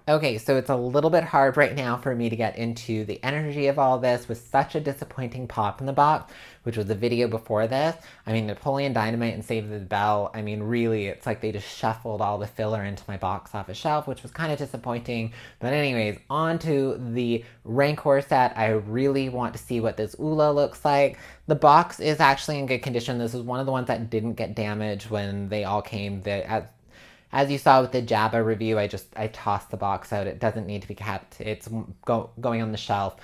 Okay, so it's a little bit hard right now for me to get into the energy of all this with such a disappointing pop in the box, which was the video before this. I mean, Napoleon Dynamite and Save the Bell, I mean, really, it's like they just shuffled all the filler into my box office shelf, which was kind of disappointing. But, anyways, on to the Rancor set. I really want to see what this Oola looks like. The box is actually in good condition. This is one of the ones that didn't get damaged when they all came. As you saw with the Jabba review, I tossed the box out. It doesn't need to be kept. It's going on the shelf.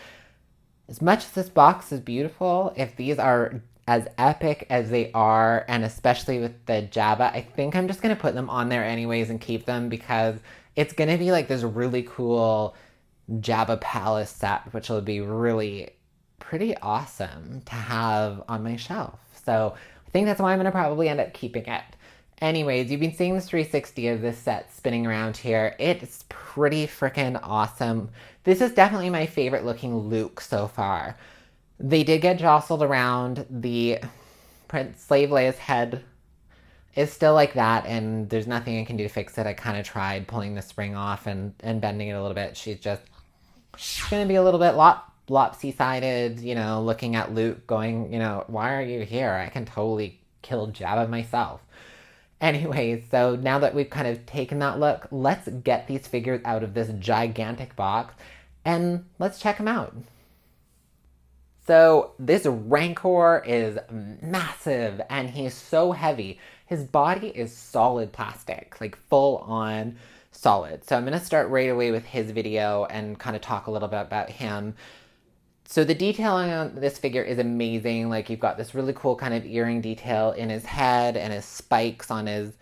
As much as this box is beautiful, if these are as epic as they are, and especially with the Jabba, I think I'm just gonna put them on there anyways and keep them because it's gonna be like this really cool Jabba Palace set, which will be really pretty awesome to have on my shelf. So I think that's why I'm gonna probably end up keeping it. Anyways, you've been seeing the 360 of this set spinning around here. It's pretty freaking awesome. This is definitely my favorite looking Luke so far. They did get jostled around. The Prince Slave Leia's head is still like that, and there's nothing I can do to fix it. I kind of tried pulling the spring off and bending it a little bit. She's just going to be a little bit lopsided, looking at Luke going, why are you here? I can totally kill Jabba myself. Anyways, so now that we've kind of taken that look, let's get these figures out of this gigantic box and let's check them out. So this Rancor is massive and he's so heavy. His body is solid plastic, like full on solid. So I'm going to start right away with his video and kind of talk a little bit about him. So the detailing on this figure is amazing. Like you've got this really cool kind of earring detail in his head and his spikes on his.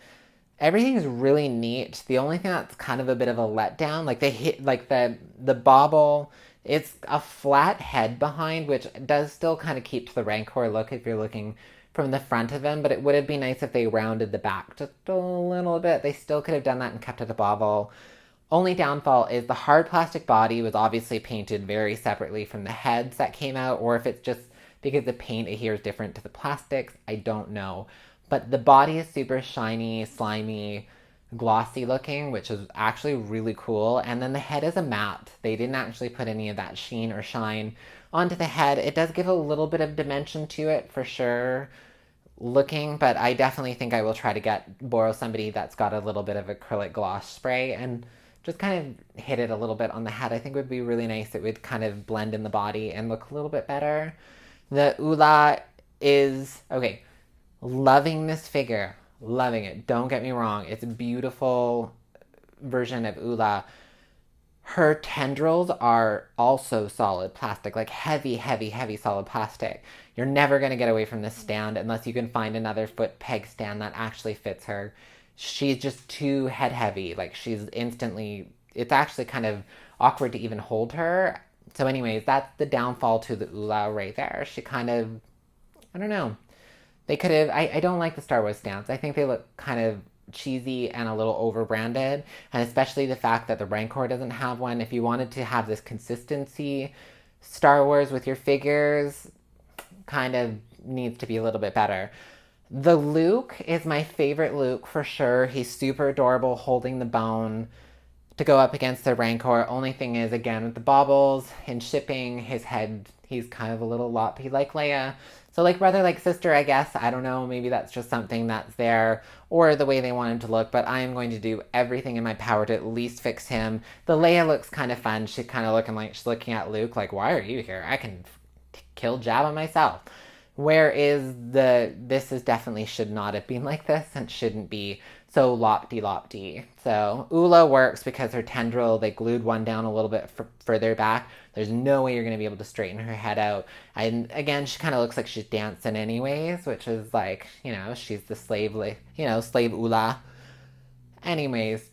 Everything's really neat. The only thing that's kind of a bit of a letdown, like they hit like the bauble. It's a flat head behind, which does still kind of keep to the Rancor look if you're looking from the front of him. But it would have been nice if they rounded the back just a little bit. They still could have done that and kept it a bauble. Only downfall is the hard plastic body was obviously painted very separately from the heads that came out, or if it's just because the paint adheres different to the plastics, I don't know. But the body is super shiny, slimy, glossy looking, which is actually really cool. And then the head is a matte. They didn't actually put any of that sheen or shine onto the head. It does give a little bit of dimension to it for sure looking, but I definitely think I will try to borrow somebody that's got a little bit of acrylic gloss spray and just kind of hit it a little bit on the head. I think would be really nice. It would kind of blend in the body and look a little bit better. The Oola is okay. Loving this figure. Loving it. Don't get me wrong. It's a beautiful version of Oola. Her tendrils are also solid plastic, like heavy, heavy, heavy solid plastic. You're never going to get away from this stand unless you can find another foot peg stand that actually fits her. She's just too head heavy. Like she's instantly, it's actually kind of awkward to even hold her. So, anyways, that's the downfall to the Oola right there. She kind of, I don't know. They could have. I don't like the Star Wars stands. I think they look kind of cheesy and a little over branded. And especially the fact that the Rancor doesn't have one. If you wanted to have this consistency, Star Wars with your figures kind of needs to be a little bit better. The Luke is my favorite Luke for sure. He's super adorable holding the bone to go up against the Rancor. Only thing is, again, with the baubles and shipping, his head, he's kind of a little loppy like Leia. So, like brother, like sister, I guess. I don't know. Maybe that's just something that's there or the way they want him to look. But I am going to do everything in my power to at least fix him. The Leia looks kind of fun. She's kind of looking like she's looking at Luke like, why are you here? I can kill Jabba myself. Where is this is definitely should not have been like this and shouldn't be so lopty. So Oola works because her tendril, they glued one down a little bit further back. There's no way you're going to be able to straighten her head out. And again, she kind of looks like she's dancing anyways, which is like, she's the slave Oola. Anyways,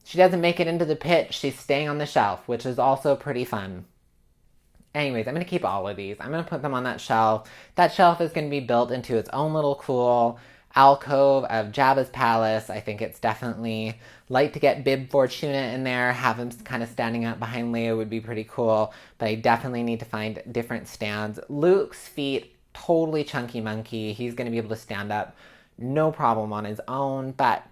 she doesn't make it into the pit. She's staying on the shelf, which is also pretty fun. Anyways, I'm going to keep all of these. I'm going to put them on that shelf. That shelf is going to be built into its own little cool alcove of Jabba's palace. I think it's definitely like to get Bib Fortuna in there. Have him kind of standing up behind Leia would be pretty cool. But I definitely need to find different stands. Luke's feet, totally chunky monkey. He's going to be able to stand up no problem on his own. But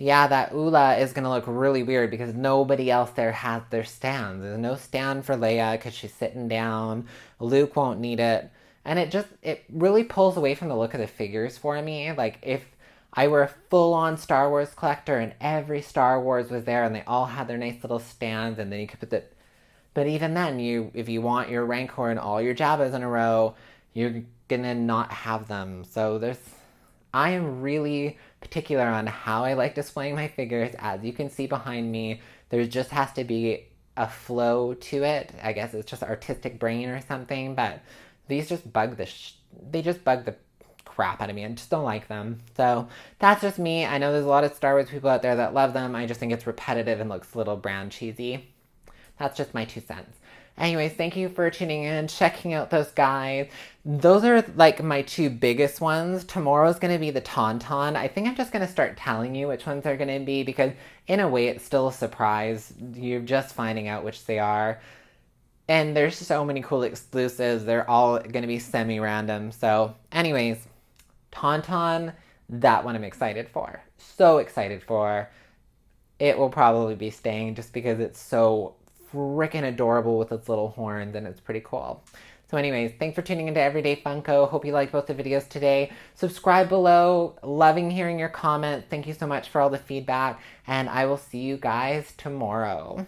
Yeah, that Oola is going to look really weird because nobody else there has their stands. There's no stand for Leia because she's sitting down. Luke won't need it. And it really pulls away from the look of the figures for me. Like, if I were a full-on Star Wars collector and every Star Wars was there and they all had their nice little stands and then you could put the... But even then, if you want your Rancor and all your Jabbas in a row, you're gonna not have them. So I am really particular on how I like displaying my figures. As you can see behind me, there just has to be a flow to it. I guess it's just artistic brain or something, but these just they just bug the crap out of me. I just don't like them. So that's just me. I know there's a lot of Star Wars people out there that love them. I just think it's repetitive and looks a little brand cheesy. That's just my 2 cents. Anyways, thank you for tuning in, checking out those guys. Those are like my 2 biggest ones. Tomorrow's going to be the Tauntaun. I think I'm just going to start telling you which ones they're going to be because in a way it's still a surprise. You're just finding out which they are. And there's so many cool exclusives. They're all going to be semi-random. So anyways, Tauntaun, that one I'm excited for. So excited for. It will probably be staying just because it's so freaking adorable with its little horns and it's pretty cool. So anyways, thanks for tuning into Everyday Funko. Hope you liked both the videos today. Subscribe below. Loving hearing your comments. Thank you so much for all the feedback. And I will see you guys tomorrow.